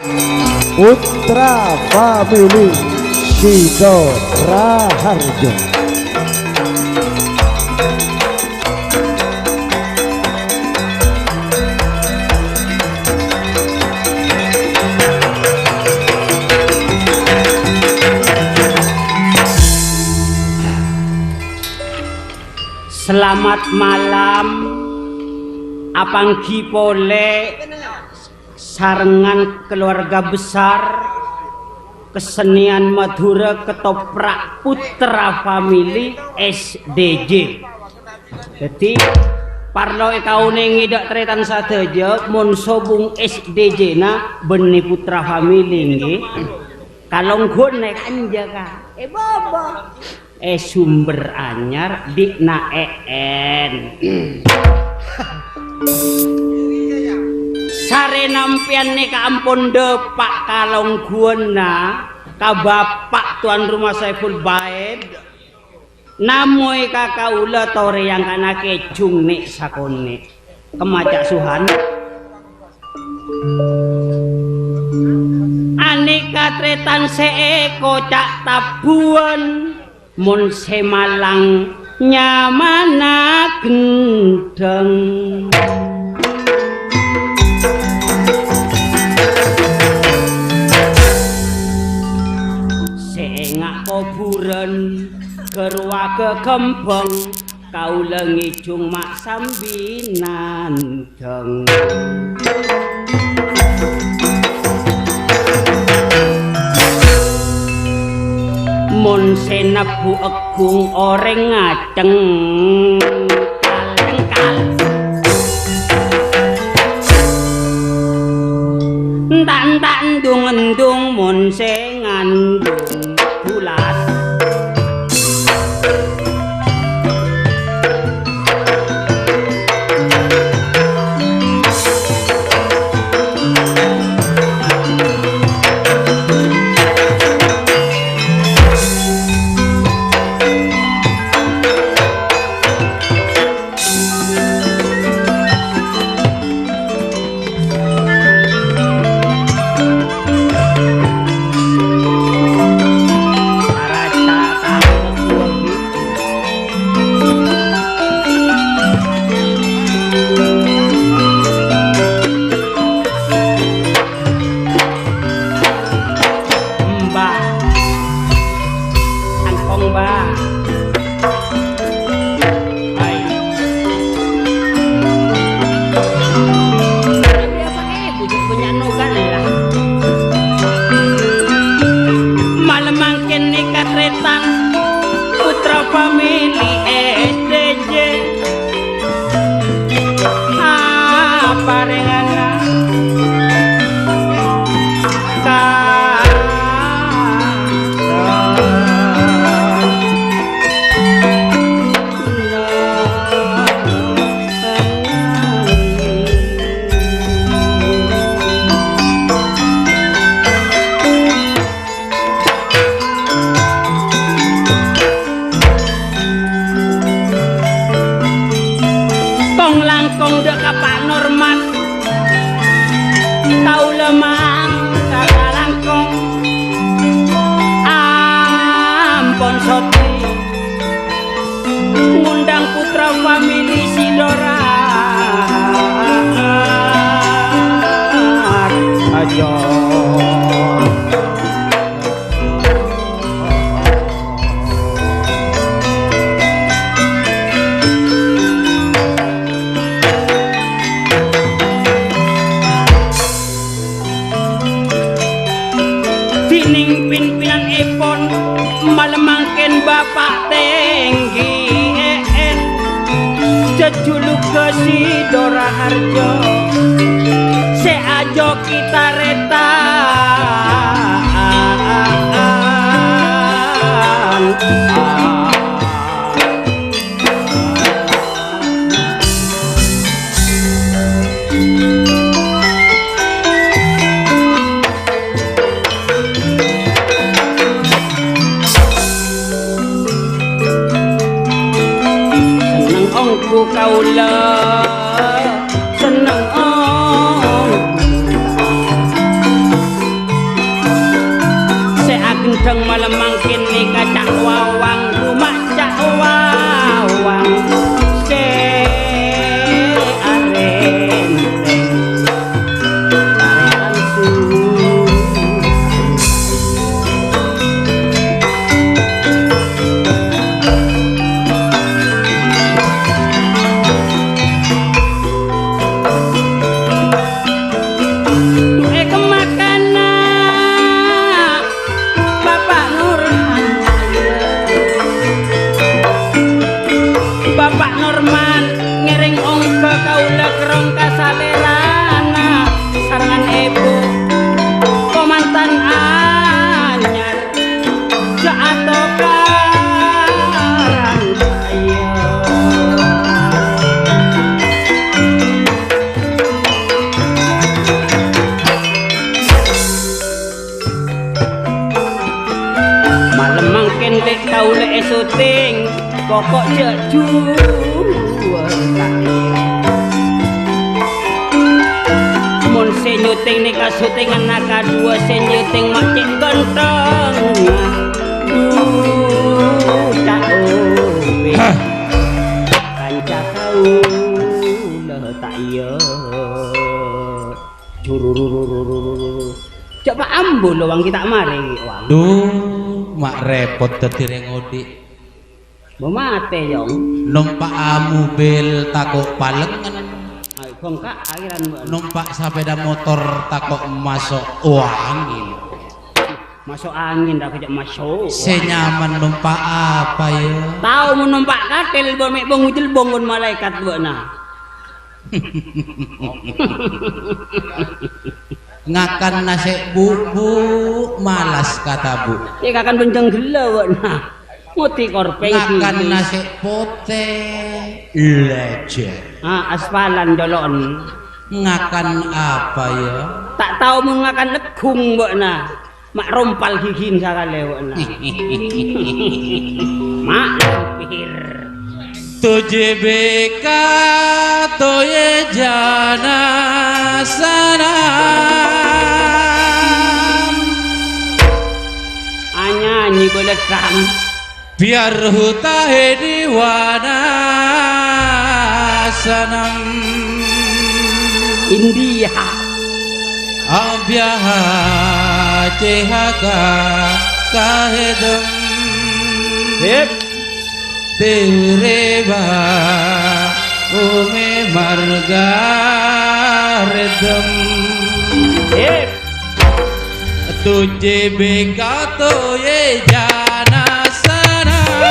Putra Family Sido Raharjo. Selamat malam apanggi pole sarengan keluarga besar kesenian Madura ketoprak Putra Family SDJ. Jadi parlo kaune ngidak tretan sadeja mun sobung SDJ na beni Putra Family nggih. Kalong gonek anjaka. Bobo. Sumber anyar dikna en. Sare nampian nih ka ampun depak kalong guana ka bapak tuan rumah Saiful Baed namoy kakaula tore yang kana kecung nih sakone kemacak suhan aneka tretan seeko cak tabuan mun semalang nyamana gendeng sengak koburan gerwa kekembang kaula ngijung mak sambi nandeng mun senebu egung oreng ngaceng kalengkal entak-entak endung-endung mun sengandung bulat jejuluk ke Sido Raharjo seajo kita retaan ku kaula seneng mendeng malam mangkin nikah cak wawang rumah cak wawang se aren syuting pokok jeju mun se nyuting nika syutingan naka dua se nyuting mak cek ganteng tak owe kanca kau leh tak iya jururururururu coba ambo lo wang kita mari wang mak repot tetire ngodi mau mate yong numpak mobil takut palengan ayo bongkak akhiran numpak sepeda motor takut masuk angin masuk angin dah kejak masuk senyaman numpak apa ya tahu mau numpak katil bomek bongujil bongun malaikat buat nah ngakan nasi bu malas kata bu ya akan benceng gila buat nah muti korpeng ngakan nasi putih lecet aspalan dolon ngakan apa ya tak tahu mau ngakan legung buat nah mak rompal gigin sakale buat nah mak lampir Tujhe beka toye jana sanam nyanyi beletram biar hutahe diwana sanam India abyaha cehaka kahedam hep तेरे बाहों में मरगा रिदम तुझे बेका तो ये जाना सनम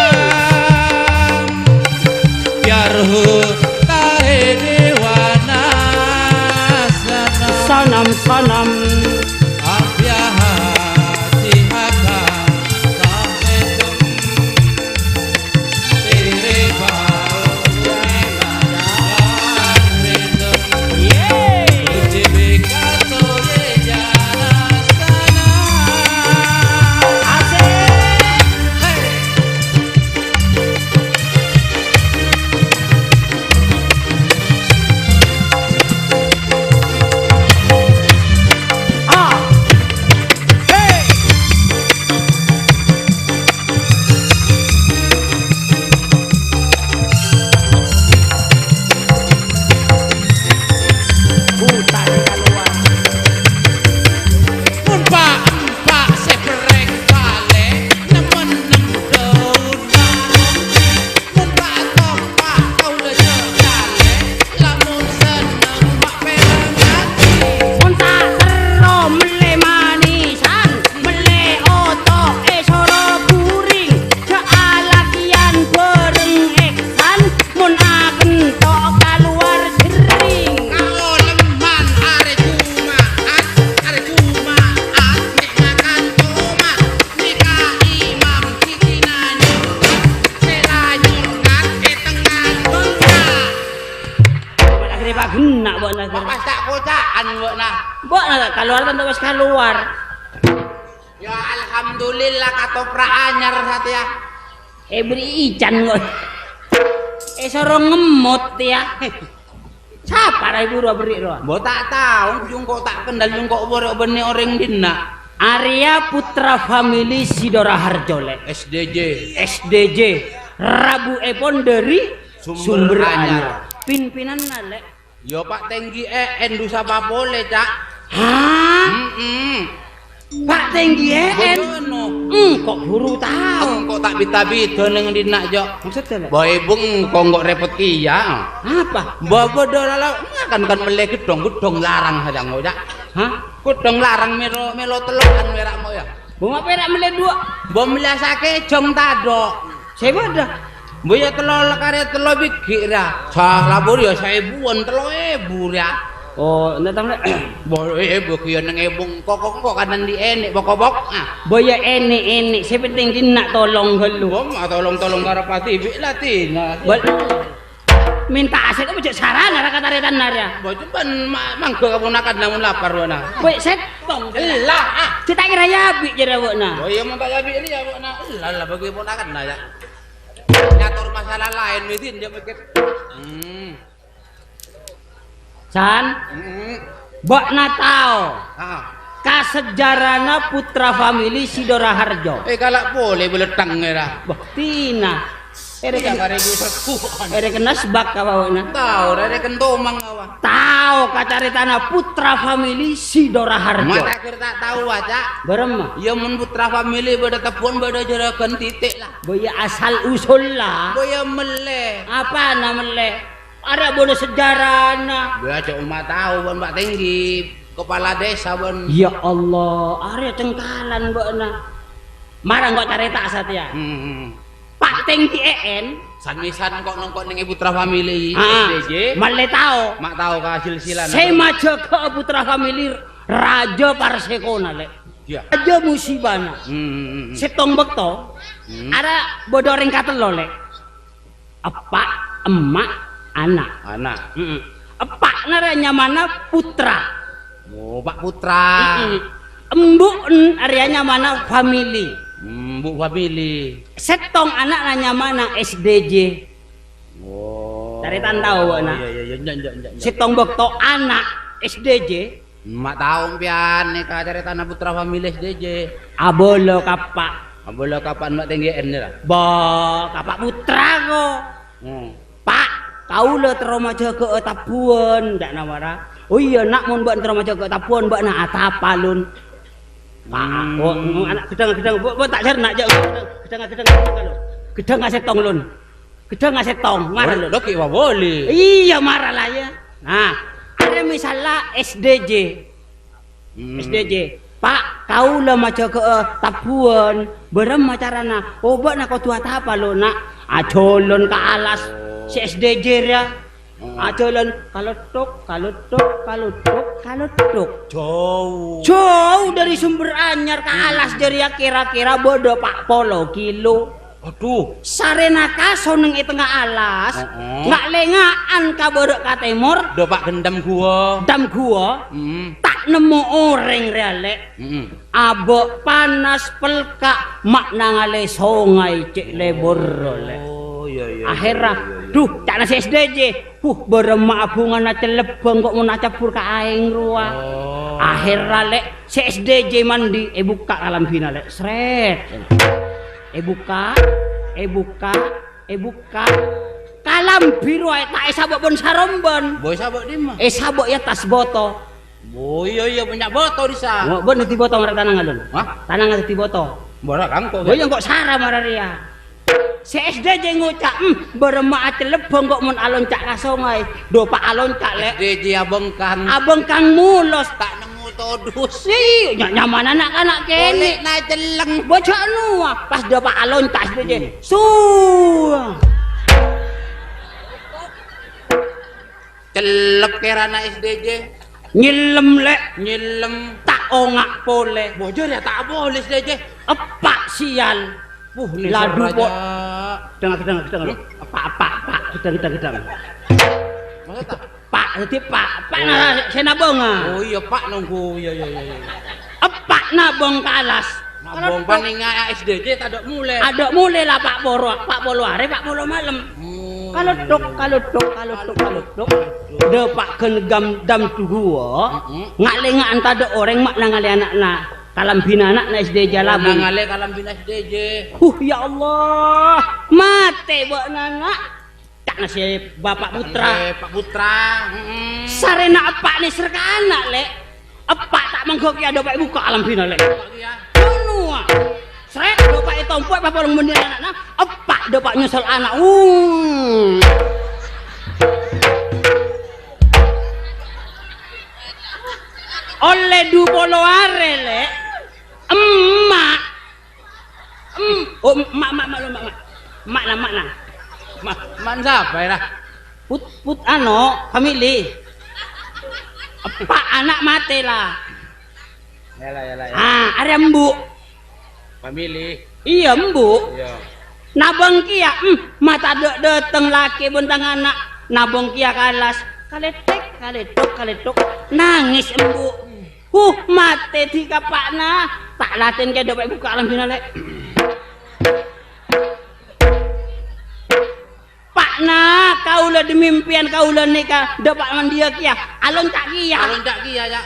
प्यार होता है दीवाना सनम सनम अब यहाँ keluar tentu wis keluar. Ya alhamdulillah katoprak anyar satya. Beri ican kok. Soro ngemut ya. Siapa rai buru beri ro? Mbok tak tahu jung kok tak kendal jung kok bore bene orang dina. Arya Putra Family Sidoraharjo lek. SDJ. Rabu epon dari Sumber Anyar. Pimpinan lek. Yo Pak Tenggi endu sapa boleh, Cak. Hah? Pak Tenggi kok buru tahu. Kok tak bita-bita ning dinak jo. Maksudnya lek. Boy bung kok nggak repot iya. Apa? Bawa dolala kan meleh gedong larang hadang Cak. Hah? Gedong larang melo telokan merak mo ya. Bunga perak meleh dua. Mbok meliasake jong tadok. Siapa dah? Mbok ya telo karya telo bigi ra. Sah labur ya 1000-an 3000 ya. Oh, ndak tahu lek. Boleh ibu kieu nang ebung kok kanan di enek pokok. Boya enek saya penting dinak tolong helu. Wong tolong karo pati bik latina. Minta aset apa cek sarana ra kataretan nara. Boy cuman mangga keponakan namun lapar wana. Boy setong. Lah, Cita kira yabi jere wona. boy yang tak yabi ini ya wana. Lah bagi keponakan lah ya. Ngatur masalah lain mitin dia mikir. San, Mbak Natao. Kasejarana Putra Family Sidoraharjo. Kalak boleh beletang era. Bah, tina. Ere kena sebak ka bawana. Tahu, ada kentomang awa. Tahu kacaritana Putra Family Sidoraharjo. Mata kira tak tahu aja. Berem. Ya mun Putra Family beda tepuan beda jarakan titik lah. Boya asal usul lah. Boya meleh. Apa namanya? Ada bodoh sejarahna. Boya cuma tahu bon Mbak Tinggi kepala desa bon. Ya Allah, ada cengkalan mbakna. Marang kok carita satya. Pak Tenggi San-misan kok nongkok ning Putra Family SDJ. Male tahu. Mak tahu ka silsilan. Saya maca ke Putra Family Raja Parsekona lek. Iya. Raja musibana. Setong bekto. Ada bodoh ring katelo lek. Epak, emak, anak. Epak naranya mana putra. Oh, Pak Putra. Embuk areanya mana family. Bu Family. Setong anak nanya mana SDJ. Oh. Dari tahu na. Iya. Setong bekto anak SDJ. Mak tahu pian nek cari tanah Putra Family SDJ. Abolo kapak. Abolo kapan Mak Tinggi lah. Kapak putra ko. Pak, kau le teroma jaga tapuan ndak namara. Oh iya nak mun mbak teroma jaga tapuan mbak na atapalun. Pak, anak gedang mbok tak jar nak gedang ngasih tong lun. Gedang ngasih tong, marah lun. Lho ki boleh. Iya marah lah ya. Nah, ada misalnya SDJ. Pak, kau lah macam ke tapuan, berem macarana. Oh, mbak nak kau tuat apa lo nak? Acolon ke alas si SDJ ya. Acolon kalau tuk. Jauh dari Sumber Anyar ke alas dari kira-kira bodoh Pak Polo kilo. Aduh, sarena kaso neng tengah alas, nggak lengaan ka bodoh ka timur. do Pak gendam gua. Tak nemu orang realek. Abok panas pelka makna ngale songai cek lebor le. Oh iya. Akhirnya, duh, cak nasi SDJ. Berema abungan na celebeng kok mau nacapur ka aing ruah. Akhirnya lek si SDJ mandi, buka alam final lek. Sret. Buka. Kalam biru ae tak sabok bon saromban. Boy sabok di mah. Sabok ya tas boto. Oh iya punya boto di sa. Bon nanti boto ngarak tanang alun. Hah? Tanang nanti boto. Borak kangko. Boy yang kok sara mararia. Si SDJ ngucak, berema acelebeng kok mun alon cak ka sungai. Do Pak alon cak lek. SDJ abang kang mulos tak nemu todus. Si nyaman anak-anak kene. Boleh na celeng. Bocah nu pas do Pak alon cak SDJ. Celep kerana SDJ. Nyilem lek, tak ongak pole. Bojor ya tak boleh SDJ. Epak sial. Ladu pot. Gedang. Pak, gedang. Masa tak? Pak, dadi Pak na senabonga. Oh iya Pak nunggu. Iya. Epak nabong kalas. Nabong paninga SDJ tak ada mulai. Ada mulai lah Pak Polo are, Pak Polo malam. Kalau tok. De Pak genggam dam tu gua. Ngak lenga anta de orang mak nang ale anak-anak. kalam binanak na SD Jalabung. Nangale kalam binas DJ. Ya Allah, mate buat nana. Tak nasi bapak putra. Pak Putra. Sarena apa nih serka anak lek? Apa tak menggoki ada bapak buka alam bina lek? Ya. Nua. Seret bapak itu empat bapak orang mendiang anak. Apa bapak nyusul anak? Oleh du polo are lek. Emak. Oh, mak. Mak. Man siapa ya? Put family. Pak anak mati lah. Yalah. Ada embu. Family. Iya embu. Iya. Nabang kia, mata dateng laki bentang anak. Nabang kia kalas. Kaletok. Nangis embu. Mati di kapakna. Tak latin ke dapat buka alam bina lek. Pakna kau lah demimpian kau lah nikah dapat mandia kia. Alon tak kia ya.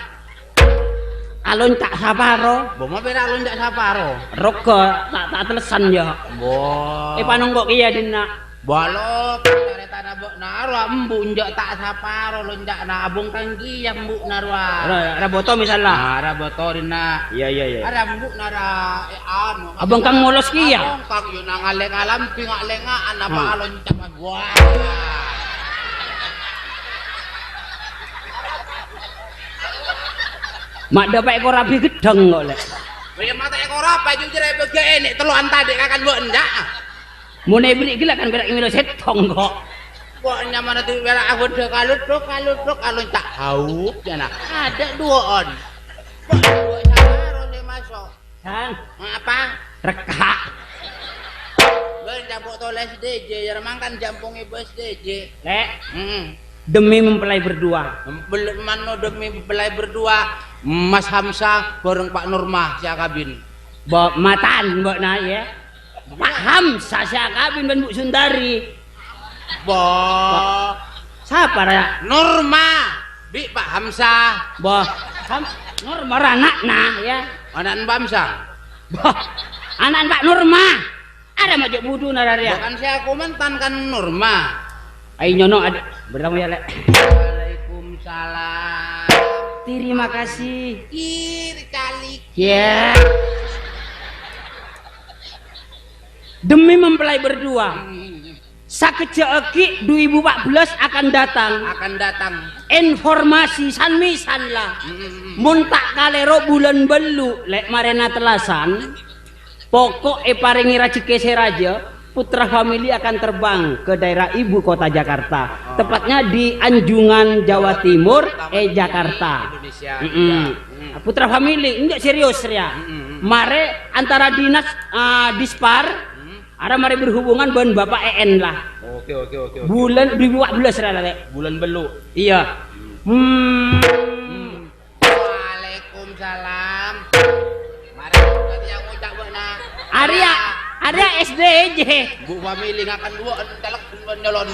Alon tak saparo. Boma pera alon tak saparo. Roga tak telesan ya. Bo. Panong kok kia dina. Balok kereta nabok narwa embu njak tak saparo lonjak na abong tangki ya embu narwa. Ada boto misalnya. Ara boto dina. Iya. Ara embu nara anu. Abang kang ngolos kia. Abang kang yo nang aleng-alam pingak lengaan apa alon cak wah. Mak dapat ekor rabi gedeng kok lek. Weh mata ekor apa jujur ae bege enek teluan tadi kakan mbok ndak. Mune beri gila kan berak milo setong kok. Kok nyaman tu berak aku dek kalut alon tak hau jana. Ada dua on. Kok dua saparo le masuk. Sang, Apa? reka. Gue jambok toles DJ, jarang kan jampungi bos DJ. Lek, demi mempelai berdua. Mano demi belai berdua, Mas Hamzah bareng Pak Nurmah si kabin. Mbok matan mbok na ya. Pak Hamzah si kabin ben Bu Sundari. Bo Siapa ya? Nurmah, Bi Pak Hamzah, Mbok Nurmah anakna ya. anak Mbak Hamzah. Mbok anak Pak Nurmah. Ada majuk budu nararia. Bukan saya komentan kan Nurmah. Ayo nyono ada bertamu ya lek. Waalaikumsalam. Terima kasih. Kali. Ya. Demi mempelai berdua. Sakejeeki 2014 akan datang. Informasi sanmisan lah. Mun tak kalero bulan belu lek marena telasan. Pokok paringi rezeki seraja. Putra family akan terbang ke daerah ibu kota Jakarta. Tepatnya di Anjungan Jawa Timur, Jakarta. Indonesia. Putra family, enggak serius ya. Mare antara dinas Dispar, ada mari berhubungan dengan Bapak EN lah. Oke. Bulan 2014 lah lek. Bulan belu. Iya. Waalaikumsalam. Mari tadi yang ucap beuna. Arya SDJ. Bu family ngakan dua telek nyolon.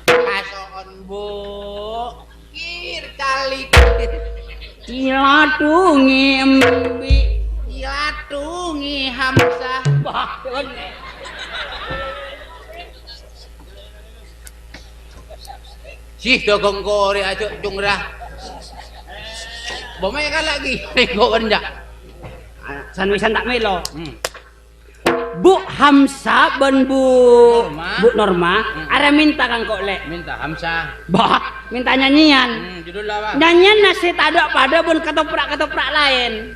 Kasoon Bu. Kali. Ilatungi embi. Ilatungi Hamzah. Sih dogong kore aja jungrah. Bomai kan lagi. Kok enggak? Sanwisan tak melo. Bu Hamzah ben Bu Norma, ada minta kan kok lek. Minta Hamzah. Minta nyanyian. Judul apa? Nyanyian nasi tadak pada pun ketoprak lain.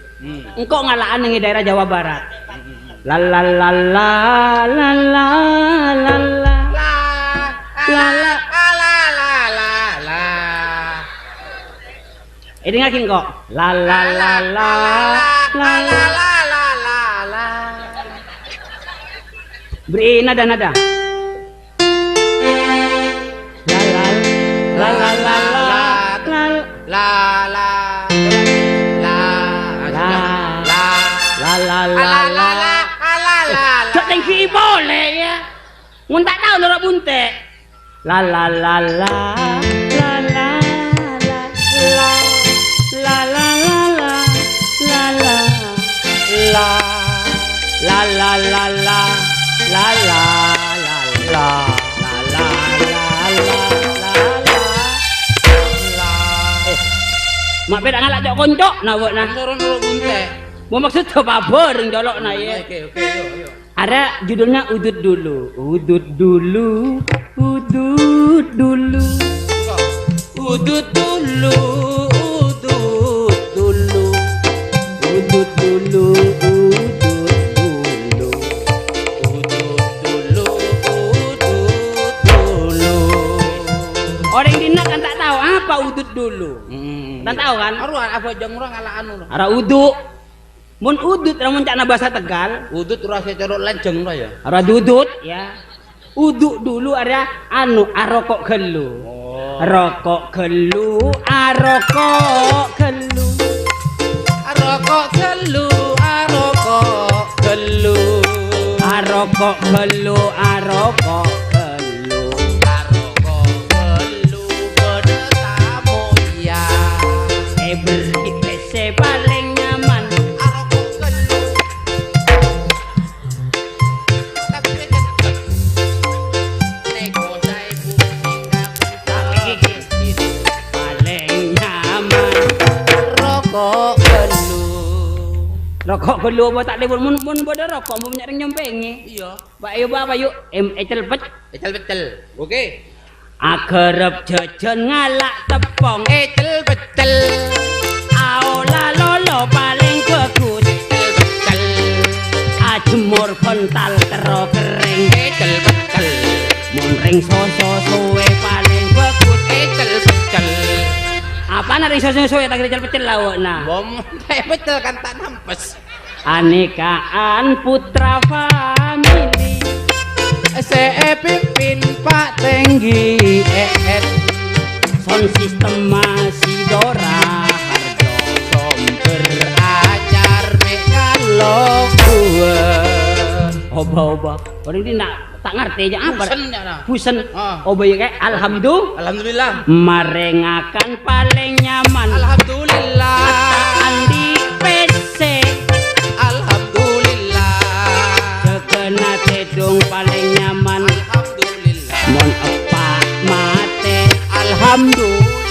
Engkau ngalaan di daerah Jawa Barat. La la la la la la la la. Ini ngakin kok. La la la la la la. Beri nada. La la la la la. Cok tinggi boleh ya. Mun tak tahu norak bunte. La la la la la la la la la la la la la la la la la la la la la la la. Mak beda ngalak jok koncok nah buat nah. Turun bunte. Mau maksud apa bareng jolok nah ya. Oke, yuk. Ada judulnya udut dulu. Udut dulu. Udut dulu. Udut dulu. Udut dulu. Udut dulu. Udut dulu. Udut dulu. Udut dulu. Orang dina kan tak tahu apa udut dulu. Tak tahu kan? Aruan apa jeng urang ala anu. Ara uduk. Mun udut ramun cakna bahasa Tegal. Udut rasa corok lanjeng lah ya. Ara dudut ya. Uduk dulu ada anu arokok gelu. Rokok gelu, arokok gelu. Arokok gelu, arokok gelu. Arokok gelu, arokok gelu. Arokok gelu beda tamu ya. Beri PC paling nyaman. Arokok gelu. Tapi kan nego saya Paling nyaman. rokok gelu. Rokok gelu apa tak ada mun bodo rokok mau banyak nyompengi. Iya. Pak ayo apa yuk cepet. Betul. Oke. Agerep jajan ngalak tepong. Betul. Aola lolo paling bagus. Betul. Ajemur kontal tero kering. Betul. Mun ring soso suwe paling bagus. Betul. Apa na ring soso suwe tak pecel lawak na. Bom, kayak betul kan tak nampes. Anekaan putra famili. Pimpin Pak Tenggi Sound system masih Dora Harjo. Somber ajar mek kalau gue Oba. Orang ini tak ngerti aja apa. Pusen ya nah. Pusen. Ah. Oba ya kayak alhamdulillah. Alhamdulillah. Marengakan paling nyaman. Alhamdulillah. Andi PC. Alhamdulillah. Sekena tedung paling nyaman. Alhamdulillah. Mon epak mate. Alhamdulillah.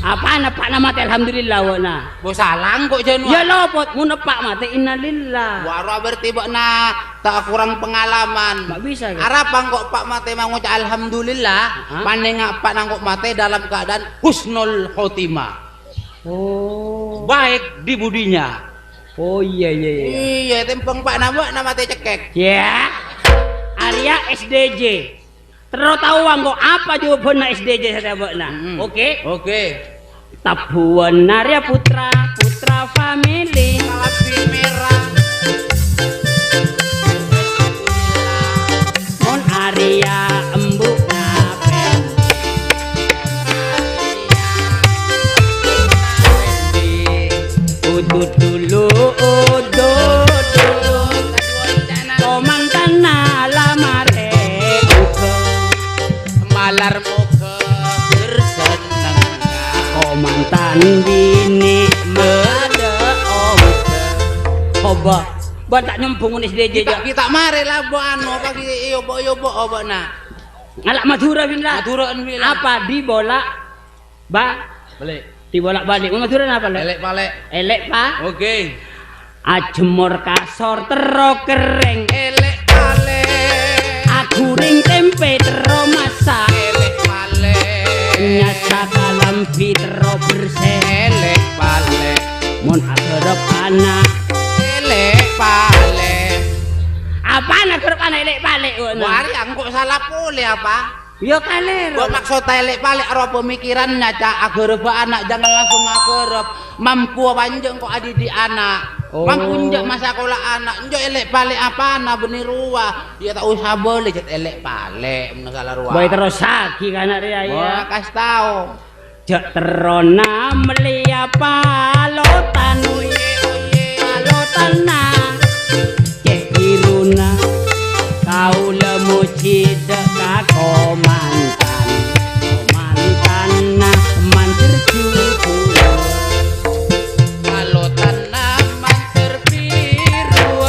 Apaan epak na mate alhamdulillah wana. Bos salang kok jenu. Ya lopot mun epak mate innalillah. Waro berarti na tak kurang pengalaman. Mak bisa kan? Arapang kok Pak Mate mau ngucap alhamdulillah, pandai ngapak nangkok Mate dalam keadaan husnul khotimah. Oh. Baik di budinya. Oh iya. Iya, tempeng Pak nama Mate cekek. Ya. Arya SDJ. Terus tahu kok apa jawabannya SDJ saya buatna. Oke. Tabuan Arya putra family. Kalapin merah. Mon Arya embuk napen. Udut dulu. Komandan lamare uga. Malar moga berseneng. Komandan bini mada omga. Oba. Buat tak nyembungun SDJ aja. Kita mari lah bo anu pagi yobo obo nah. Ngalak Madura bila. Madura bilang. Apa dibolak? Balik. Dibolak balik. Madura apa le? Elek palek. Elek pak. Oke. Ajemur kasor tero kering. Elek palek. Aguring tempe tero masak. Elek palek. Nyasa kalambi tero bersih. Elek palek. Mon agerep anak. Elek palek. Apa anak agerep anak elek balik? Wari angkok salah pole apa? Yo kaler. Gua maksud elek balik ro pemikirannya cak agerep anak jangan langsung agerep. Mampu panjang kok adi di anak. Oh. Mampu njak masa sekolah anak. Njak elek balik apa na benih ruah. Ya tak usah boleh cet elek balik menasalah ruah. Boy terus saki kan dia ya. Wah, kasih tahu. Jak terona melia palotan. Palotan na. Cek iruna. Kau lemuci deka komandan. Komandan na mantir cucu. Kalau tanaman terbiru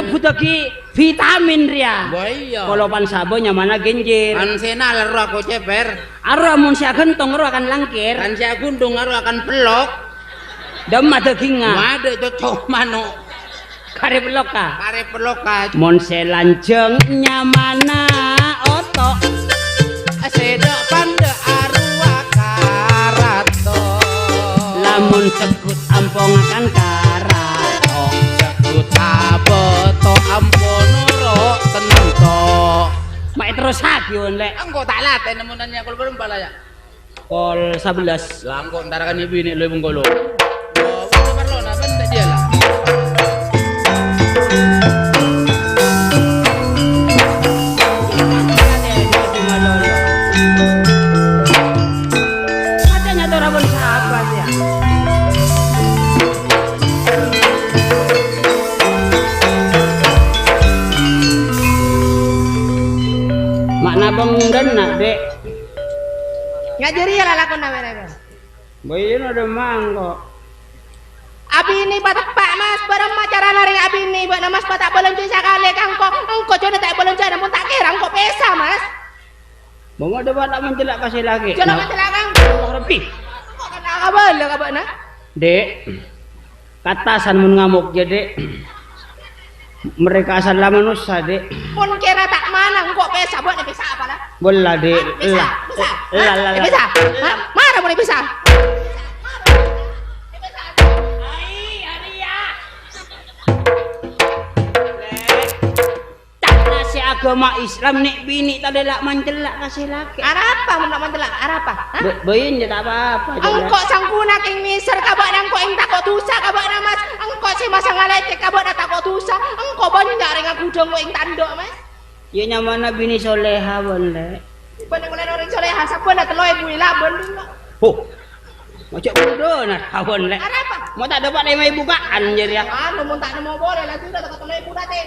nyebut lagi vitamin ria. Mbah iya. Kalau pan sabo nyamana genjer. Kan senal ro aku ceper. Aro mun sia gentong ro akan langkir. Kan sia gundung ro akan pelok. Demah deginga. Made cocok manuk. Kare pelok ka. Kare pelok ka. Mun selanjeng nyamana oto. Sedek pande arwah karato. Lamun sekut ampong akan karato. Sekut aboto ampono ro tenang to. Mak terus hagiun lek. Engko tak latih nemunannya kul berempat lah ya. Kol 11. Lah engko ntar kan ibu ini lu bengkolo. Oh, perlu nah bentar dia lah. Katanya tuh rabon sahabat ya. Makna bengden nak dek. Ngajari ya lalakon na mereka. Bayin ada mangkok. Abi ini patak pak mas, barang macara naring abi ini, buat mas patak belanja sekali kangko, engko jodoh tak belanja, namun tak kira engko pesa mas. Bawa debat tak menjelak kasih lagi. Jodoh masalah kang. Lebih. Kok kena kabel lah kabel na? Dek, katasan mun ngamuk jadi mereka asal lama nusa dek. Pun kira tak mana, engko pesa, buat ni pesa apa lah? Bola dek. Pesa, pesa, pesa. Mana boleh pesa? Si agama Islam nek bini tadi lak manjelak kasih laki. Arapa mun nak mantelak? Arapa? Bayin je tak apa-apa. Engko sangkuna king miser kabak nang ko ing takok tusa kabak na mas. Engko si mas ngalecek kabak na takok tusa. Engko banyak ring aku dong ko ing tanduk mas. Ya nyamana bini soleha boleh. Bener mulai orang soleha sapa na telo ibu labon dulu. Oh. Macam bodoh nah kawan lek. Arapa? Mau tak dapat lima bukaan jadi ya. Anu mun tak nemu boleh lah tu dah tak telo ibu dah teh.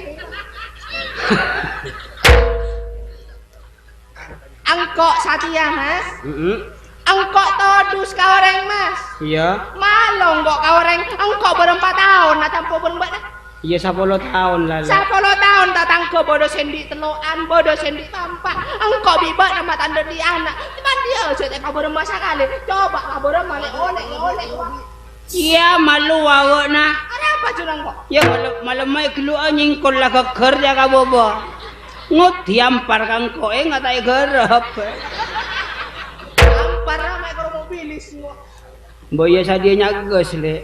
Angkok Satya mas. Angkok todus ka orang mas. Iya. Malong kok ka orang. Angkok berempat tahun na tampo pun buat dah. Iya 10 tahun lah. 10 tahun datang ke bodoh sendi teloan, bodoh sendi tampak. Engkau bibak nama tanda di anak. Cuman dia saya kabur rumah sekali. Coba kabur rumah oleh. Iya malu awak nah. Ada apa curang kok? Ya malam mai keluar nyingkol lah ke kerja ka bobo. Ngut diampar kang koe ngatai gerep. Ampar ramai kalau mobilis kok. Boya sadianya geus le.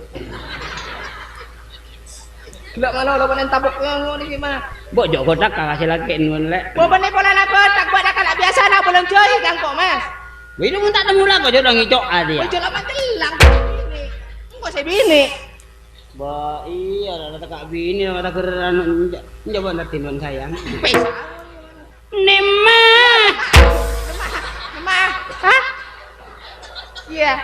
Gelak malah lo panen tabuk yang ngono iki mah. Mbok jok kotak kasih laki nun lek. Bo bener pola nak kotak buat akal biasa nak belum joy kang kok mas. Wih lu tak temu lah kok jodoh ngicok ade ya. Ojo lama telang. Engko saya bini. Ba iya lah tak bini kata keran njoba ngertiin sayang. Pes. Nema. Mama, hah? Iya.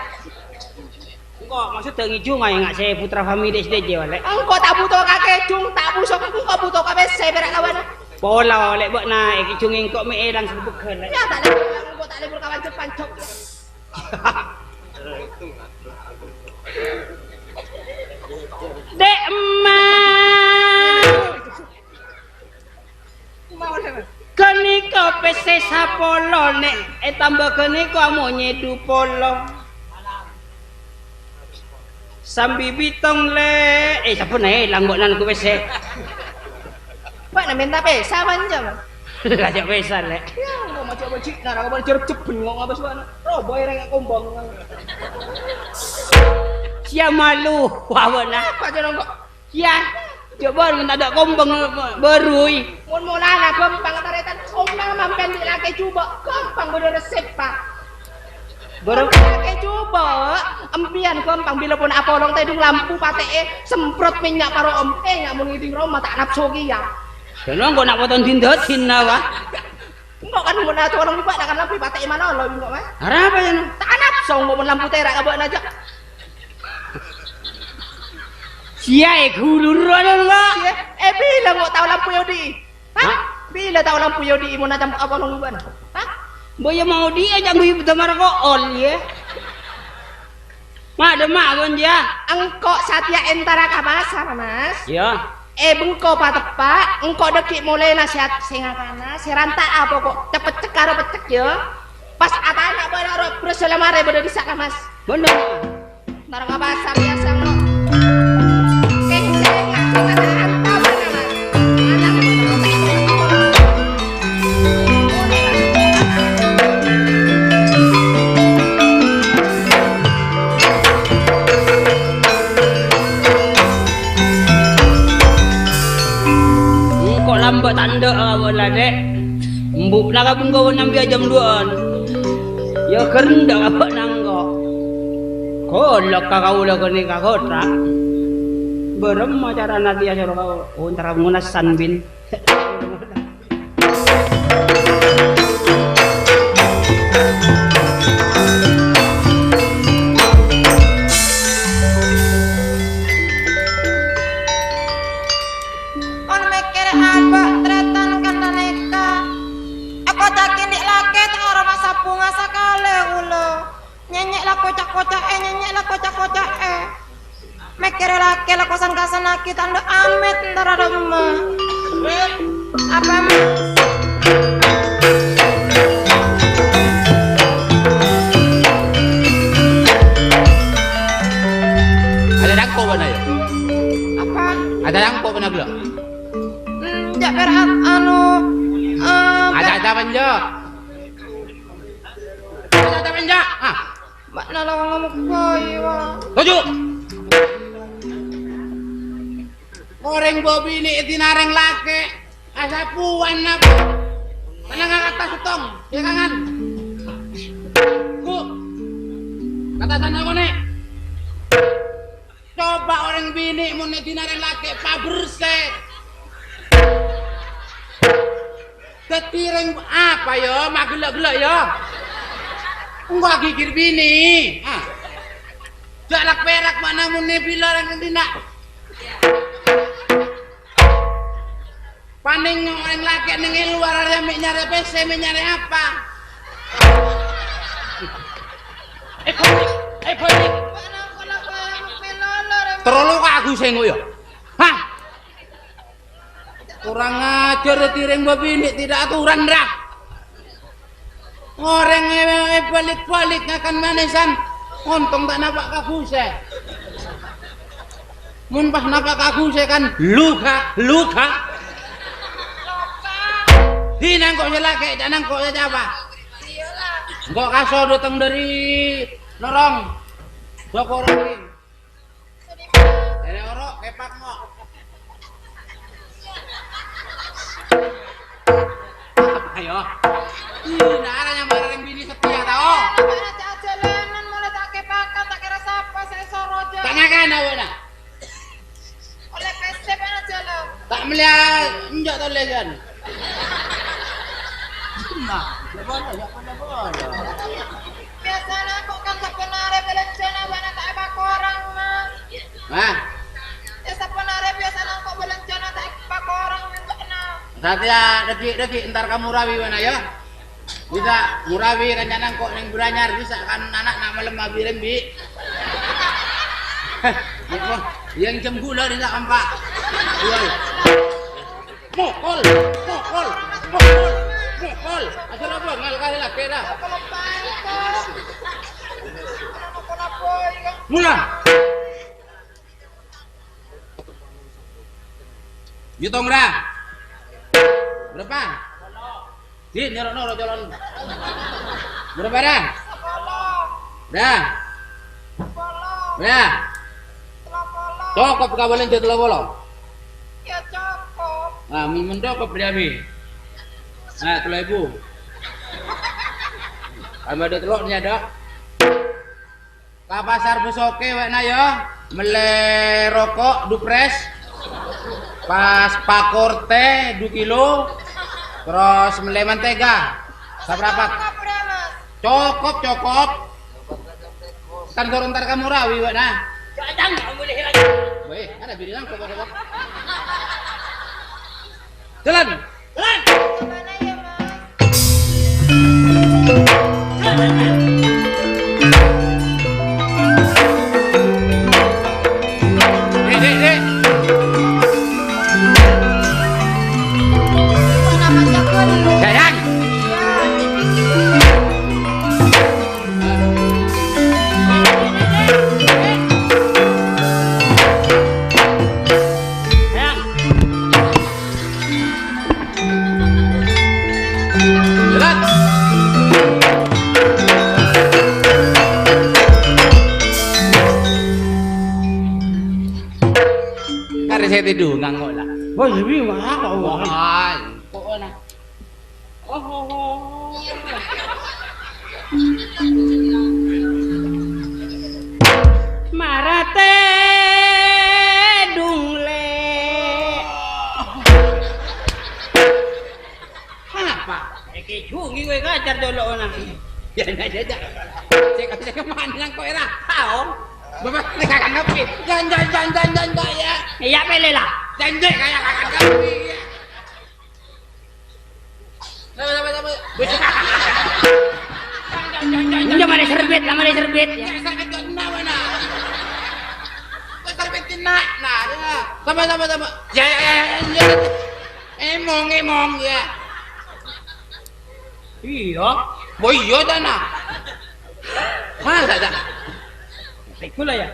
Kok maksud ngiju ngak saya putra family SDJ walek. Engko tak butuh kakek cung, tak busuk, engko butuh kabeh berak kawan. Pola oleh buat na iki cunging kok me elang sebukan lek. Ya tak libur, engko tak libur kawan Jepang cok. Dek emak. Mau sama. Kenika pese sapolo nek tambah kenika mau nyedu polo. Sambi bitong le siapa nih langgonan ku pese. Pak nak minta pesa manja mah. Gajak pesa le. Ya, mau macam bacik nak kau cerep cepet ngomong apa suana. Oh, boy reng kombong. Sia malu wawana. Apa jangan kok? Ya, coba mun ada kombong berui. Mun mulana gampang taretan omang mampen di laki coba gampang bener resep Pak. Barang Laki coba empian gampang bila pun apolong tadi lampu pateke semprot minyak paro om nggak mau ngiting Roma tak nafsu ya. Kenapa kok nak potong dindatin nawa? Enggak kan mun atuh orang lupa kan lampu pateke mana lo enggak Mas? Arah apa ya? Tak nafsu mun lampu terak kabeh aja. Sia guluran enggak? Bila nggak tahu lampu yodi? Hah? Bila tahu lampu yodi mun ajam apa nang lupa? Hah? Boya mau dia jangan ibu tamar kool ya. Mak ada mak kon dia. Engkok Satya Entara Kamasa Mas. Ya. bengko pak tepak, engkau dekik mulai nasihat singakana, si rantak apa kok cepet cek karo pecek ya. Pas apa anak benar berusaha mare bener disaka mas. Bener. Ntar nggak basah biasa lo. Kenceng ngasih kata antam mana mas. Anak kok lambat tanda awal dek. Mbuk nak pun kau nyambi jam 2. Ya kerenda apa nanggo. Kolak kau lah kau ni kau terak. Berem cara nanti aja kau. Oh antara mengunas sanbin. Kon mikir apa tretan kena neka. Aku cakin dik laki tak ora masa bunga sakale ulo. Nyenyek lah kocak-kocak nyenyek lah kocak-kocak Mikir laki lah kosan kasan laki tanda amit ntar ada emak. Apa mas? Ada dangko mana ya? Apa? Ada dangko mana gelo? Jak berat Ada penjo. Ada penjo. Ah, Mbak Nala ngomong koi wah. tujuh. Goreng bobi ini tinareng laki. Asa puan apa? Menang kata setong, ya kangen. Ku, kata sana kone. Coba orang bini mau tinareng laki, pak bersih. Ketireng apa yo? Mak gelak-gelak yo. Enggak gigir bini. Ah. Jalak perak mana mune bilang nanti nak. Paning orang laki ning luar ada nyari PC nyari apa? Konik. Terlalu aku sengok yo. Hah? Kurang ajar tireng babini tidak aturan dah. Orang balik-balik akan manisan. Untung tak nampak kakuse. Mun pas nampak kakuse kan luka. Hinang kok nyelake, jangan kok apa? Kok kaso datang dari lorong. Joko orang. Dari orok kepak kok. Ayo. Nah, arahnya bareng bini setia tau. Jalanan mulai tak kepakan tak kira siapa saya soroja. Tanyakan apa nak? Oleh PC mana jalan? Tak melihat enjak tau legan. Nah, Biasanya aku kan tak pernah ada belencana banyak tak apa orang mas. Nah, Ya tak pernah ada biasanya aku belencana tak apa orang juga nah. saatnya dekik ntar kamu rawi mana ya? Bisa murawi rencana kok yang beranyar bisa kan anak nak malam mabirin bi. Yang cemburu dia tak nampak. Mokol. Asal apa ngal kali lah kira. Kalau baik kok. Kenapa boy kan? Mula. Hitung dah. Berapa? Din, nyerok jalan. Berapa dah? Dah. Dah. Cukup kawalan jatuh bolong. Ya cukup. Ah, mendokop dia mi. Nah, telur ibu. Kalau ada telurnya ada. Ke pasar besoke wena ya. Mele rokok dupres. Pas pakor teh 2 kilo. Terus mele mentega. Seberapa? Cukup. Kan turun ntar kamu rawi wena. Jangan kamu boleh lagi. Weh, ada bilang kok. Jalan. Mana ya mas? Dek. tidur nganggo lah. Wah, lebih mahal kok. Wah, pokoknya. Oh. Marate dungle. Apa? Iki jungi kowe kacar dolok nang. Ya. Saya kemana nang kowe ra? Tahu. Bapak kakak ngapi. Jangan ya. Ya pele lah. Jangan kayak kakak ngapi. Sama. Ini mari serbet, mari serbet. Ya. Sakit kenapa nah? Kau serbetin nak, sama. Ya. Emong ya. Iya. Boyo dah nak. Mana dah? Ikulah ya.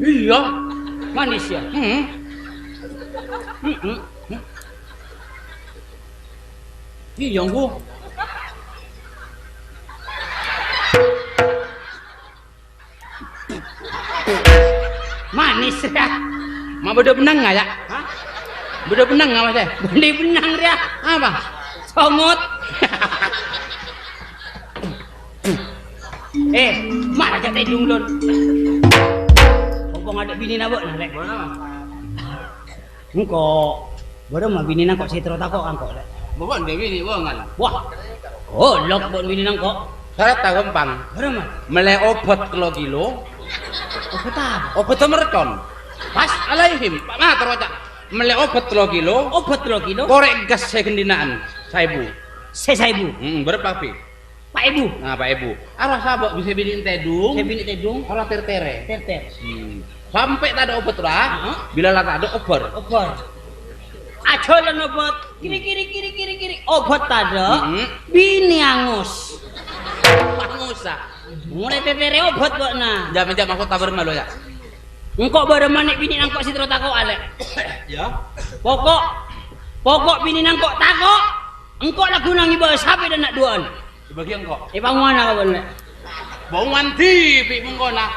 Iya. Manis ya. Iya gua. Manis ya. Mak bodoh benang nggak ya? Hah? Bodoh benang nggak mas? Bendi benang dia. Apa? Songot. Mana aja teh dunglon. Kok ada bini nabok nah lek. Engko baru mah bini nang kok sitro takok angkok lek. Bukan dia bini, bukan. Wah. Oh, lok bon bini nang kok. Saya tak gampang. Baru mah. Melek obat kilo. Obat apa? Obat mereton. Pas alaihim. Pak mah terus melek obat kilo. Obat 3 kilo. Korek gas saya kendinaan. 1000. 1000. Berapa pi? Pak Ibu. Nah, Pak Ibu. Arah sabok bisa bini tedung. Saya bini tedung. Arah tertere. Ter. Sampai tak ada obat lah. Bila lah tak ada obat. Obat. Ajolan obat. Kiri. Obat ada. Bini angus. Pangusa. Mulai tetere obat kok nah. Jam aku tabar malu ya. Engkau baru manik bini nangkok sitro takok alek. Ya. Pokok bini nangkok takok. Engkau lagu nang ibadah sapi dan nak duaan. Sebagian kok. Pangwana kau boleh. Bau manti pi mengkona.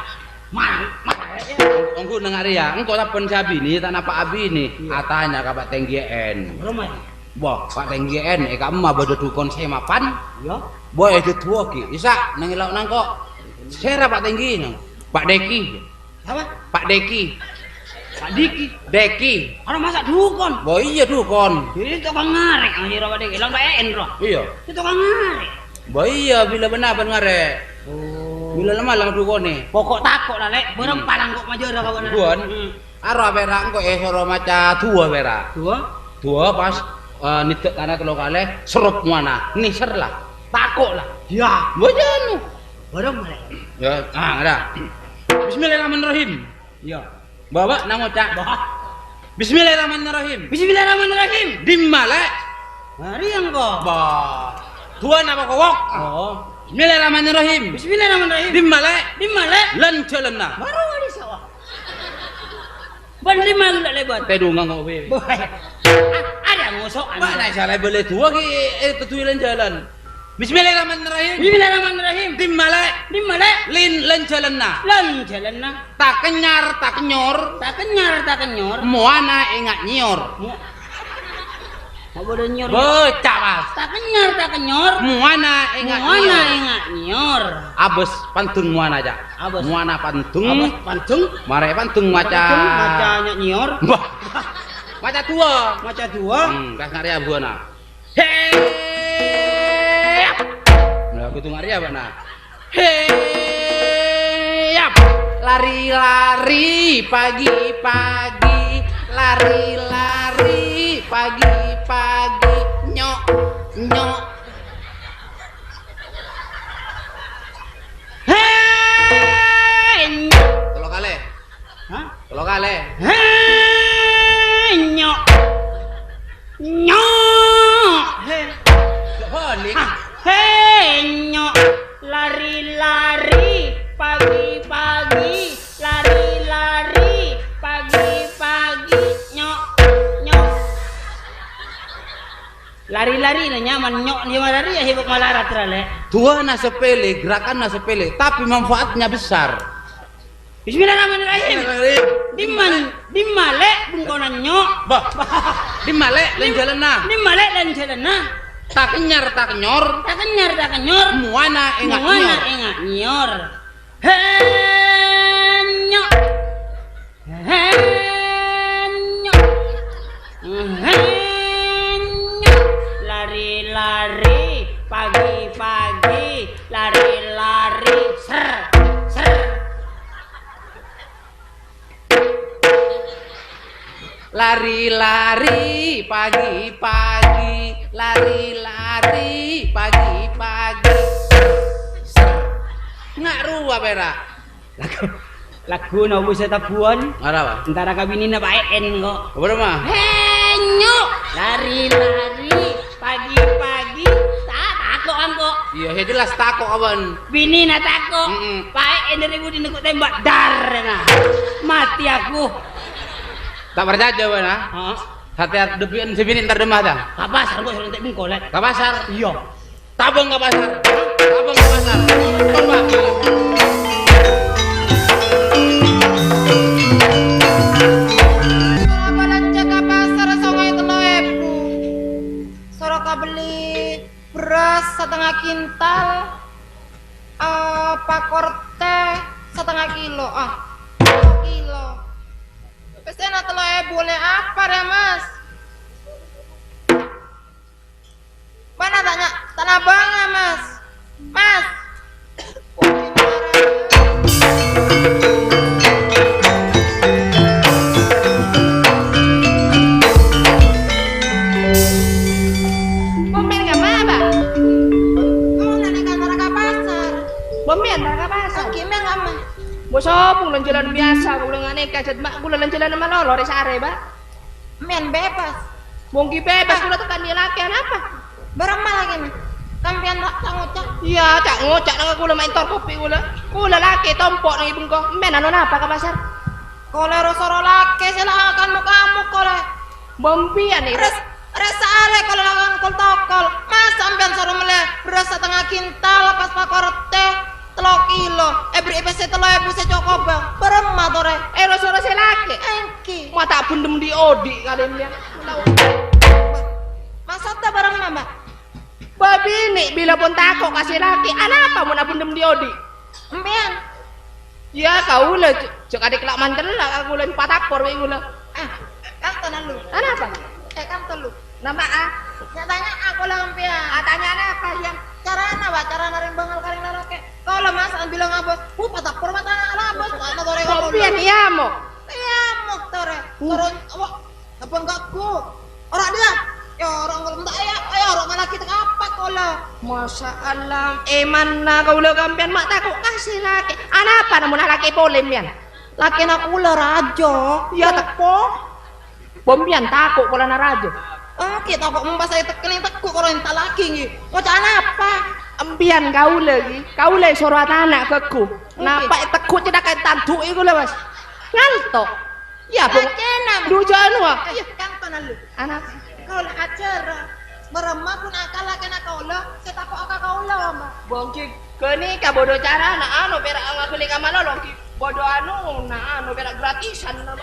Engkau dengar ya. Engkau tak pun sabi ni tak napa abi ni. Katanya kapak tenggien. Romai. Wah, Pak tenggien. Kamu mah bodoh dukun saya mapan. Ya. Boy itu tua ki. Isa nangilau nangkok. Saya Pak tenggi nang. Pak Deki. Apa? Pak Deki. Pak Diki. Deki. Orang masak dukun. Boy iya dukun. Ini tukang ngarik anjir Pak Diki. Lang baen roh. Iya. Itu tukang ngarik. Boy iya bila benar ngare. Bila lemah lang dukun ni. Pokok takok lah lek. Barang palang kok majora kau nak. Dukun. Arah berak engkau soro maca tua berak. Tua pas nitek tanah telo kali serup mana. Niser lah. Takok lah. Ya. Bojanu. Barang malek. Ya, ada. Bismillahirrahmanirrahim. Ya. Bawa nang ucap. Bismillahirrahmanirrahim. Bismillahirrahmanirrahim. Dimale. Mari engkau. Bah. Tuan apa kowok? Oh. Bismillahirrahmanirrahim. Bismillahirrahmanirrahim. Dimale. Dimale. Lan celana. Baru di sawah. Ban 5 gula lebat. Tedungang kau be. Boy. Ada ngosok anu. Mana salah boleh tua ki tutuilan jalan. Bismillahirrahmanirrahim. Bismillahirrahmanirrahim. Dimale. Dimale. Lan celana. Lan jalan na. Tak kenyar, tak kenyor. Tak kenyor. Muana ingat nyor. Mau bodoh nyor. Bocah mas. Tak kenyor. Muana ingat Mana nyor. ingat nyor. Abes pantun muana aja. Abes. Muana pantung. Abas pancung. Mare pantung maca. Macanya nyor. Bah. Maca tua. Maca dua. Kas ngaria buana. Hei. Lah kudu ngaria bana. Hei. Lari-lari pagi-pagi. Lari-lari pagi-pagi. Nyok. Hei. Telo kali. Hah? Telo kali. Hei. Nyok. Hei. Balik. Hei nyok. Lari-lari pagi-pagi. Lari-lari pagi-pagi. Nyok. Lari-lari na nyaman nyok ni lari ya hibuk malarat rale. Tua na sepele, gerakan na sepele, tapi manfaatnya besar. Bismillahirrahmanirrahim. Di malek bungkonan nyok. Bah. Di malek lan jalanna. Di malek lan jalanna. Tak kenyar tak kenyor. Tak kenyor. Muana enggak Muana nyor. enggak nyor. Henyok. Henyok. Henyok. Lari-lari pagi-pagi, lari-lari ser. Lari-lari pagi-pagi, lari-lari pagi-pagi. Ngaru apa era? Lagu nopo sa tabuan. Ada apa? Antara kabini na paen kok. Apa mah? Henyok. Lari-lari pagi-pagi. Takok angko. Iya, jelas takok kawan. Bini na takok. Paen dari budi nekuk tembak dar na. Mati aku. Tak percaya mana? Hah? Hati-hati depian sebini ntar demah dah. Ka pasar kok suruh tek bengkolet. Ke pasar? Iya. Tabung ke pasar. Tabung ke pasar. Coba. Suruh belanja ke pasar songai telo ebu. Suruh beli beras setengah kintal. Pakor teh setengah kilo. 2 kilo. Pesen telo ebu le apa ya mas? Mana tanya tanah bangga mas? Mas. Bomben nggak apa? Kamu nanya kantor ke pasar? Bomben nggak pasar. Gimana nggak mah? Bosok pulang jalan biasa, pulang aneh kacat mak, pulang jalan sama lolo, resare ba? Men bebas. Bongki bebas, pulang tekan dia laki apa? Berapa lagi nih? Kampian tak ngucap. Iya, cak ngocak nang kula main tor kopi kula. Kula laki tompok nang ibung ko. Men anu apa ke pasar? Kole rosoro laki silakan kamu kole. Bompian nih. Resa ale kalau lakukan kol tokol. Mas sampean suruh mele beras setengah kintal pas pakor teh 3 kilo. Beri pese 3.000 secokop bang. Berema tore. Rosoro se laki. Engki. Mata bundem di odi kalian lihat. Maksudnya barang nama? Babi nih bila pun takut kasih laki. Apa mau bundem di odi? Empian. Ya kau lah. Cek adik kelak mantel lah. Aku lain patakor wingu lah. Kan tenan lu. Apa? Kan telu. Nama ah? Nyatanya aku lah empian. Tanya apa yang? Cara apa? Cara naring bangal karing lalake. Kalau mas bilang apa? Patakor mata apa? Ana tore ngomong. Bompian iya mo. Iya mau tore. Turun. Wah. Apa enggak ku? Orang dia. Ya orang kalau enggak ya orang laki tak apa kola. Masya Allah, mana kau lo kampian mak takut kasih laki. Apa namun laki polem yan? Laki nak ula rajo. Ya takpo. Bompian takut kalau na rajo. Kita kok membahas saya tekeling tekuk kalau entah laki ni. Macam apa? Ampian kau lagi, kau lagi surat anak keku. Nampak tekuk tidak kayak tantu itu lah mas. Ngantok. Ya bung. Dua janu ah. Kan tanah lu. Anak. Kau lah acara. Beremah pun akal laki nak kau lah. Saya takut akal kau lah mbak. Bongki. Kini kau bodoh cara nak anu berak angkat beli kamar lo. Bodoh anu nak anu berak gratisan nama.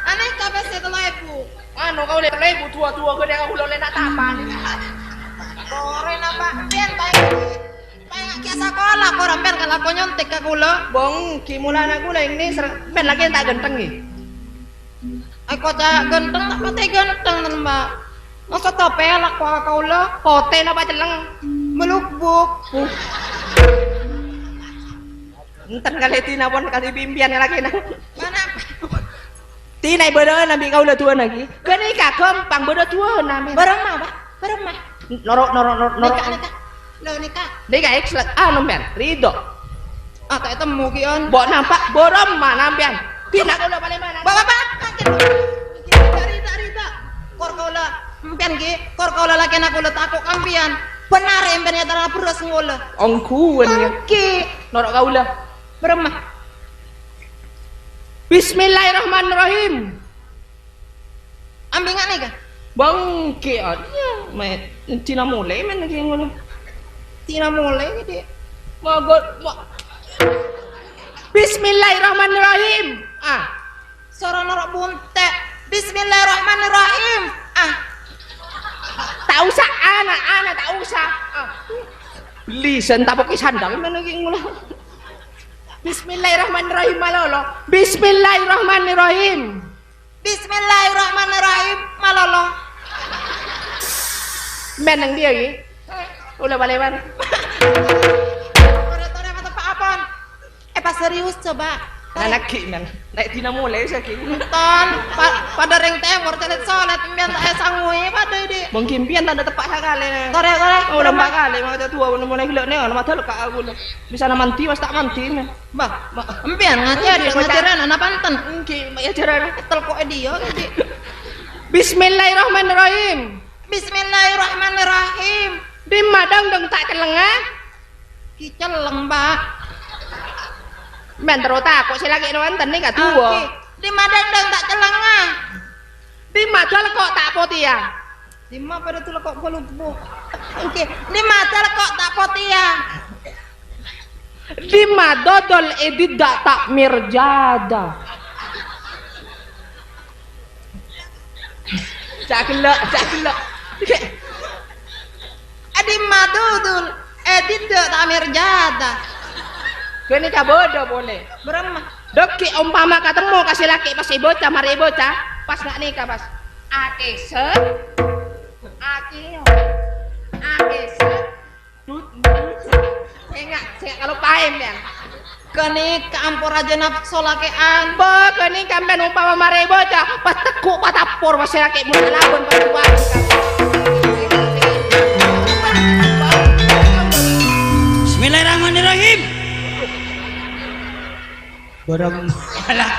Aneh kabeh saya telah ibu. Anu kau lihat lebu tua-tua kau dia kau lo nak tapan. Kore napa? Pian pengen kia sekolah korang pian kalau kau nyontek aku lo. Bongki mulai aku lah ini ben lagi tak genteng ni. Aku tak ganteng tak pati ganteng mbak. Masa tau pelak kau lo. Kote apa celeng. Melubuk. Enten kali tina pun kasih pimpian lagi nang. Mana? Tina bodoh nabi kau lah tua lagi. Kini kagum pang bodoh tua nabi. Beremah pak? Beremah. Norok. Nikah. Lo nikah. Dia kayak ekslet. Nombian. Ridho. Tak temu kion. Bok nampak borom mana nambian. Tina kau lah paling mana? Bapak. Rita. Kor kau lah. Empian ki. Kor kau lah laki nak ulah takut kampian. Benar empiannya tanah beras ngolah. Ongkuan ya. Ki. Norok kau lah. Beremah. Bismillahirrahmanirrahim. Ambingan nih kah? Bangki dia. Main tina mulai main lagi ngono. Tina mulai dia. Magot. Bismillahirrahmanirrahim. Ah. Suara norok buntek. Bismillahirrahmanirrahim. Ah, Tak usah anak tak usah. Ah. Listen tak pakai sandal mana ki ngulah. Bismillahirrahmanirrahim malolo. Bismillahirrahmanirrahim. Bismillahirrahmanirrahim. Malolo. Menang dia ki. Ulah balik mana? Tore mata Pak Apon. Pas serius coba. Anak ki men. Naik tina mulai saya ki. Ton, pada ring temur telet solet mbian tak sangui pada di. Mungkin pian tak ada tepat sekali. Tore. Oh lemah kali mak tua mulai gila ni orang mata lekak aku. Bisa nak manti mas tak manti men. Bah, mbian ngajaran anak panten. Ki mak ajaran. Tel kok dia gitu. Bismillahirrahmanirrahim. Bismillahirrahmanirrahim. Di madang dong tak celengah. Ki celeng, Mbak. Men terus takut saya lagi nonton ni kat Oke. tua. Di madang tak celengah. Di madal kok tak potia. Di ma pada tu kok pelupu. Oke, di madal kok tak potia. Di madodol edit tak mirjada. Cakilak. Adi madudul edit tak mirjada. Kini kabodo boleh. Beremah. Dok ki umpama ketemu kasih laki pas bocah mari bocah pas nak nikah pas. Ake set. Enggak, saya kalau paham ya. Keni kampur aja nafsu lakean. Bo kini kampen umpama mari bocah pas tekuk patapur pas laki mulai lawan pas tuan. Bismillahirrahmanirrahim. Barang Alah.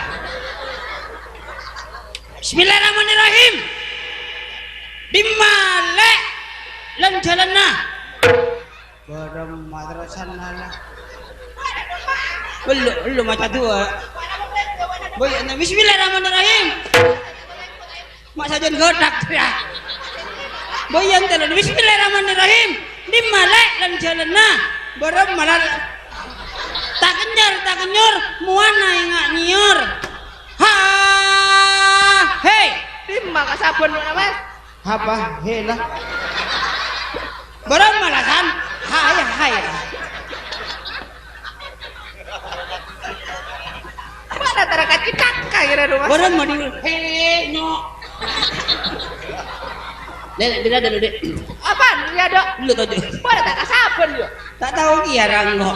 Bismillahirrahmanirrahim. Dimale lan jalanna. barang madrasah nala. Belum macam tua. Boy, bismillahirrahmanirrahim. Mak sajen godak ya. Boy yang telan bismillahirrahmanirrahim. Dimale lan jalanna. Barang malal tak kenyor muana ingak nyor ha hei Timba kasabon nama. Apa hela? barang malasan hai Mana tara kacikak kira rumah. barang madi hei nyok Dek, bila dulu dek. Apaan ya dok? Lu tahu je. Mana tak kasabon yo. Tak tahu kia ranggo.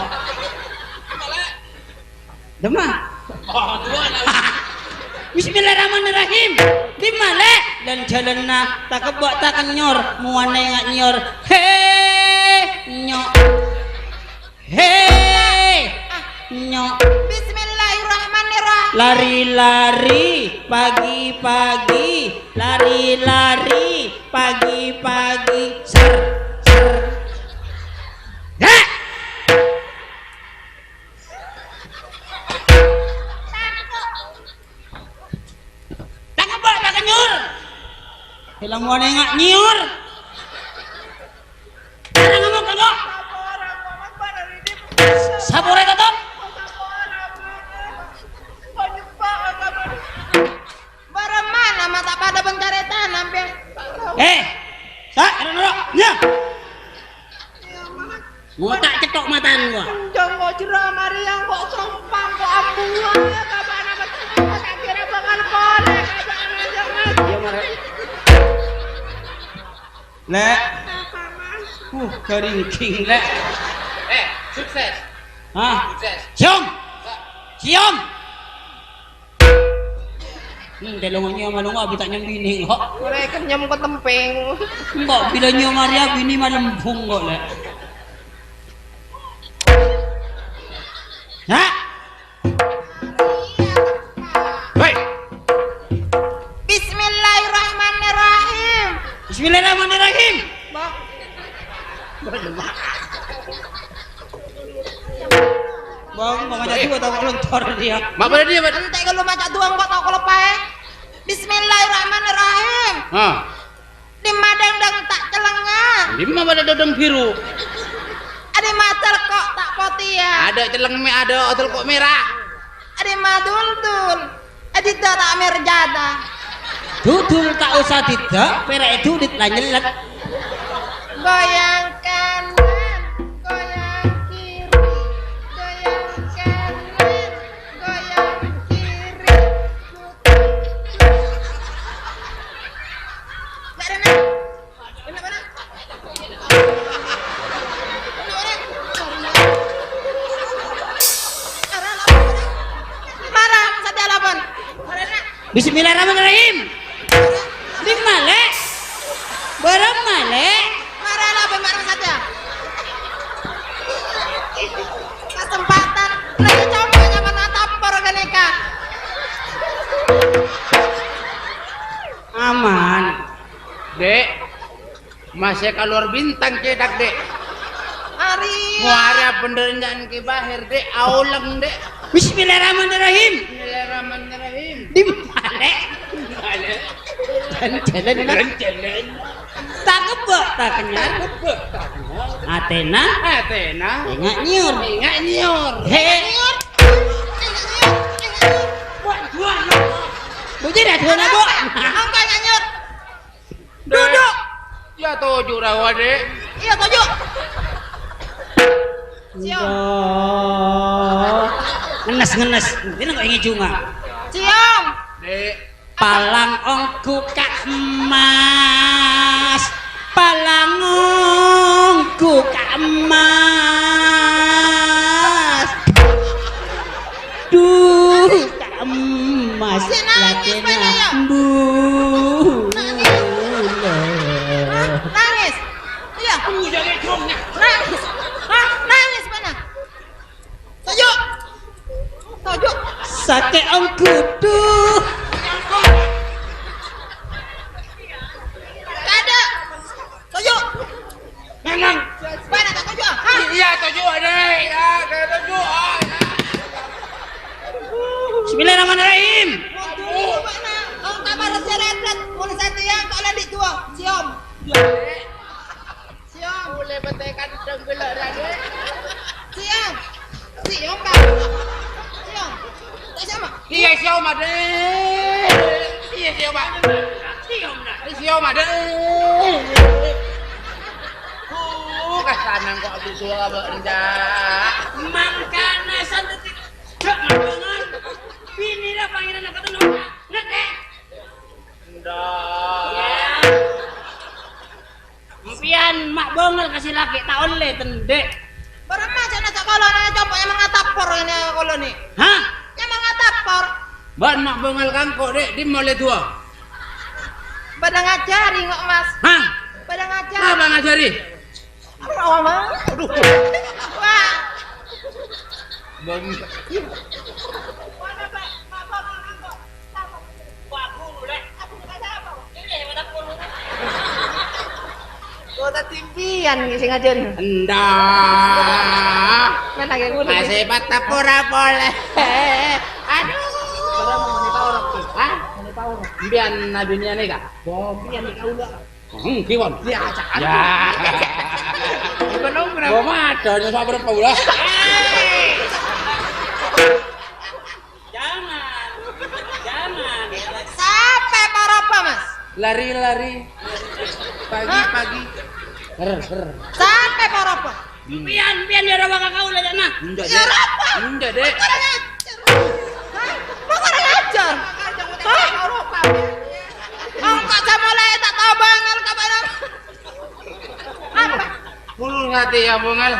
Demah. Bismillahirrahmanirrahim. Di male dan jalanna tak kebak tak kenyor, muane ngak nyor. Nyok. Nyok. Bismillahirrahmanirrahim. Lari-lari pagi-pagi, lari-lari pagi-pagi. Ser. Heh. Tak kebak tak kenyor. Hilang muane ngak nyor. Ada ngomong kagak? Sabore tetap. Barang mana mata pada pencari tanam be. Sak, rok, ya. Mau tak cetok matan gua. Jangan kok jerah Maria kok sompang kok ambuan ya kapan apa tak kira bakal kolek jangan. Ya mare. Lek. Keringking lek. Sukses. Hah? Sukses. Cium. Delongannya malunga abis tak nyembini kok. Mereka nyam ke tempeng. Mbak bila nyo Maria bini malempung kok lek. Ha? Hei. Bismillahirrahmanirrahim. Bismillahirrahmanirrahim. Bang, Bang, macam tu tahu lontor dia. Mak pada dia, Mat. ente kalau macam tuang kok tau kalau pae. Bismillahirrahmanirrahim. Ha. Di madang dang tak celengah. Lima pada dodong biru. Ada matal kok tak potia. Ada celeng me ada otel kok merah. Adi madul-dul. Tidak tak merjada. Dudul tak usah tidak, perek duit lah nyelet. Goyang kanan, goyang kiri. Goyang kanan, goyang kiri. Gak ada nak. Mana? Marah saja lapon. Bismillahirrahmanirrahim. Di malek. Barang malek. Marah lapon marah saja. Kesempatan lagi coba menatap porganeka. Aman. Dek, masih keluar bintang cedak dek. Hari. Muara penderjaan ke bahir dek, aulang dek. Bismillahirrahmanirrahim. Bismillahirrahmanirrahim. Di malek. Malek. Dan jalan. Tak kebek tak kenyar. Athena. Athena. Ingat nyur. Ingat nyor. He. Bujir Athena bu. Angka nyanyut. Duduk. Ya tujuh rawa dek. Iya tujuh. Siom. Ngenes. Ini kok ingin cunga. Siom. Dek. Palang ongku kak emas. Palang ongku kak emas. Duh kak emas. Si nangis mana ya? Nangis. Iya. Nangis. Hah? Nangis mana? Tujuh. Tujuh. Sake ongku duh. Ada. Tujuh. Memang. Mana tak tujuh? Hah? Iya tujuh dek. Ya kayak tujuh. Bismillahirrahmanirrahim. Tujuh mana? Oh kabar seret-seret. Mulai satu yang kau landik tua. Siom. Siom. Boleh betekan tenggelak dek. Siom. Siom kan? Siom. Tak sama. Iya siapa dek. Iya siapa. Siapa dek. Kasanan kok aku suara berendah. Mangkana santet tidak banget. Bini dah pangeran nak ketemu. Ngerti? Ndak. Mpian mak bongel kasih laki tak oleh tendek. Barang macam nak kalau nak coba yang mengatapor ini kalau ni. Hah? Yang mengatapor. Ban mak bengal kangkok dek di mulai tua. Pada ngajari ngok mas. Hah? Pada ngajari. Apa ngajari? Apa mas? Aduh. Wah. Bang. Kota timpian ni sing ngajari. Ndak. Mana ke kudu. Masih patah pura boleh. Aduh. Hah? Bian nabi ni ni kah? Bian ni kau lah. Kiwon. Ya, cakap. Ya. Belum Gua mah ada nyusah berapa ulah. Jangan. Sampai apa mas? Lari. Pagi. Sampai apa? Pian dia ada bakal kau lah jana. Enggak Ya dek. apa? Enggak dek. Kurang ajar. Hah? Mau kurang ajar? Hah? Angkat sama lain tak tahu banget kapan. Apa? Puluh hati ya bungal.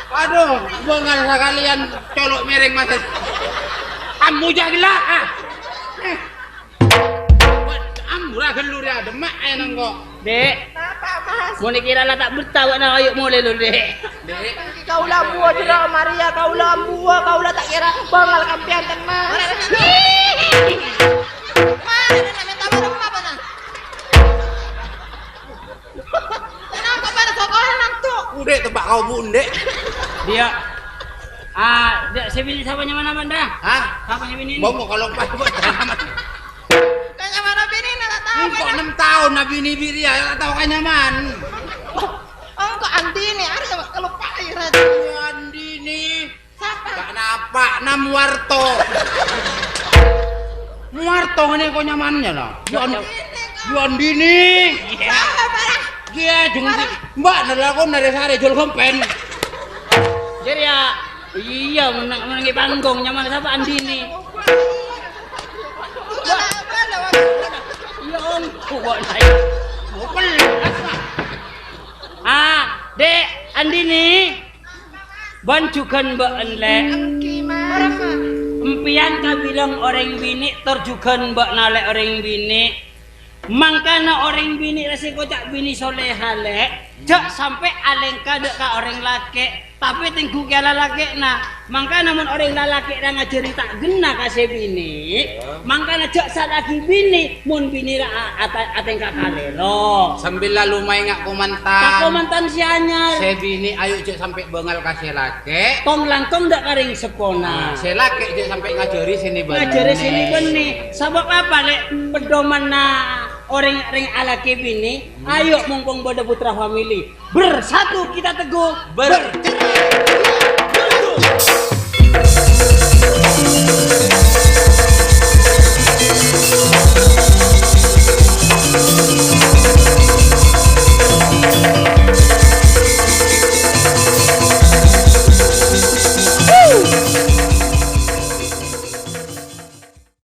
Aduh, bungal sekalian colok miring masa. Kamu jadilah. Ambulah gelur ya demak enang kok. Dek, Apa mas? mau dikira lah tak bertahu nak ayuk mulai lu dek. Dek. Kau lah buah jerah Maria, kau lah buah, kau lah tak kira bangal kampian kan mas. Mana nak minta barang apa nak? Kenapa pada sokoran nantuk? Udah tebak kau bundek. Dia dia sebini siapanya mana banda? Hah? Siapanya bini ini? Bongo kalau pas buat amat. Kayaknya mana bini nak tak tahu. Kok 6 tahun nabi ni biri ya tak tahu kan nyaman. Oh kok Andi ni ada sama kalau Pak Ira. Andi ni. Siapa? Tak napa Pak Nam Warto. Warto ngene kok nyamannya no. Yuan dini. Iya, jeng Mbak nelakon dari sare jol kompen. Jadi ya iya menangi panggung nyaman siapa Andini. Iya om, kok saya. Dek Andini. Bancukan Mbak Enlek. Gimana? Empian ka bilang orang bini terjukan Mbak Nalek orang bini. Mangkana orang bini resiko cak bini soleha lek cak sampai alengka dek ka orang laki tapi tinggu kala laki nah mangkana mun orang laki ra ngajari tak gena kasih bini mangkana cak sadaki bini mun bini ra atengka kalelo Sambil lalu main ngak komantan. komantan si anyar Saya bini ayo cek sampai bengal kasih laki. tong langkong dak karing sepona Saya laki cek sampai ngajari sini benih. ngajari sini beni sabab apa lek pedoman na orang alaki bini ayo mumpung pada putra family bersatu kita teguh Bercerai.